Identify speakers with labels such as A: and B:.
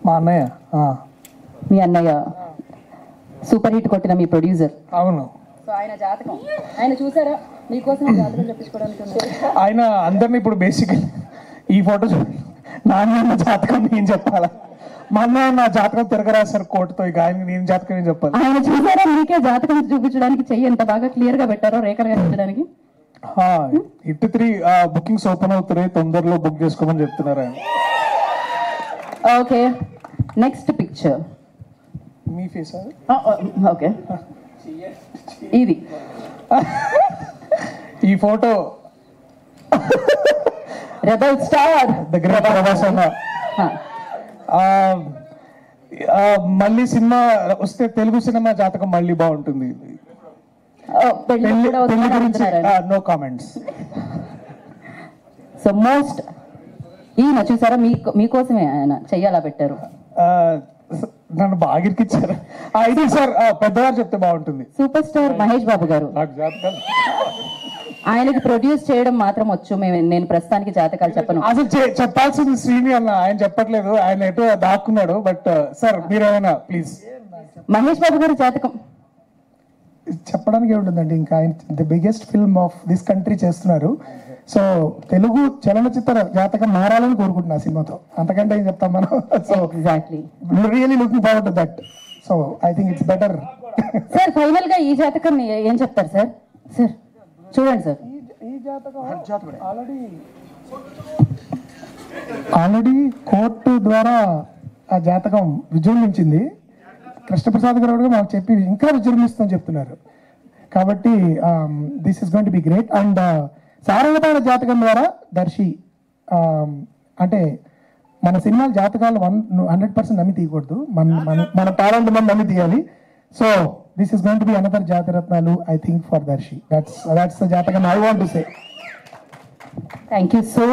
A: మా అన్నయ్య.
B: మీ అన్నయ్య సూపర్ హిట్ కొట్టిన మీ ప్రొడ్యూసర్.
A: అవును.
B: సో ఆయన జాతకం ఆయన చూసారా? మీకోసం జాతకం చెప్పించుకోవడానికి
A: ఆయన అందరినీ ఇప్పుడు బేసిక్ ఈ ఫోటో నాన్న జాతకం నేను చెప్పాలా? మా అన్నయ్య నా జాతకం తిరగరాశారు కోర్టుతో. ఇక ఆయన నేను జాతకం ఏం చెప్పాలి?
B: ఆయన చూసారా? మీకే జాతకం చూపించడానికి చెయ్యి ఎంత బాగా క్లియర్ గా పెట్టారో రేఖలుగా పెట్టడానికి.
A: హిట్ 3 బుకింగ్స్ ఓపెన్ అవుతున్నాయి, తొందరలో బుక్ చేసుకోమని చెప్తున్నారు ఆయన.
B: ఓకే, నెక్స్ట్ పిక్చర్
A: మీ ఫేస్.
B: ఓకే, ఇది
A: ఈ ఫోటో
B: రెబల్ స్టార్
A: దగ్గర ప్రభాస్ అన్న. మళ్ళీ సినిమా వస్తే తెలుగు సినిమా జాతకం మళ్ళీ బాగుంటుంది. పెళ్లి గురించి నో కామెంట్స్.
B: సో మోస్ట్ ఈయన చూసారా? మీకోసమే ఆయన చెయ్యాలా పెట్టారు.
A: నన్ను బాగా ఇరికిచ్చారు. ఇది సార్ పెద్దవారు చెప్తే బాగుంటుంది.
B: సూపర్ స్టార్ మహేష్ బాబు గారు.
A: నాకు జాతకాలు
B: ఆయనకి ప్రొడ్యూస్ చేయడం మాత్రం వచ్చు. నేను ప్రస్తుతానికి జాతకాలు చెప్పను.
A: అసలు చెప్పాల్సింది శ్రీని అన్న, ఆయన చెప్పట్లేదు, ఆయన ఎటు దాక్కున్నాడు. బట్ సార్ మీరేమైనా ప్లీజ్.
B: మహేష్ బాబు గారి జాతకం
C: చెప్పడానికి ఏముంటుందండి, ఇంకా ఆయన the biggest film of this country చేస్తున్నారు. సో తెలుగు చలనచిత్ర జాతకం మారాలని కోరుకుంటున్నా సినిమాతో. అంతకంటే ఏం చెప్తాం మనం. So
B: exactly
C: really looking forward to that. So I think it's better.
B: Sir final గా ఈ జాతకం ఏం చెప్తారు సార్? సార్ చూడండి సార్,
C: ఈ జాతకం ఆల్రెడీ కోర్టు ద్వారా ఆ జాతకం విజృంభించింది. కృష్ణప్రసాద్ గారు మాకు చెప్పి ఇంకా విజృంభిస్తుందని చెప్తున్నారు. కాబట్టి this is going to be great. And Sarangapani Jathakam ద్వారా దర్శి అంటే మన సినిమాల జాతకాలు 100% నమ్మి తీయకూడదు, మన టాలెంట్ మనం నమ్మి తీయాలి. So this is going to be another Jathiratnalu I think for Darshi. That's the Jathakam I want to say.
B: Thank you so much.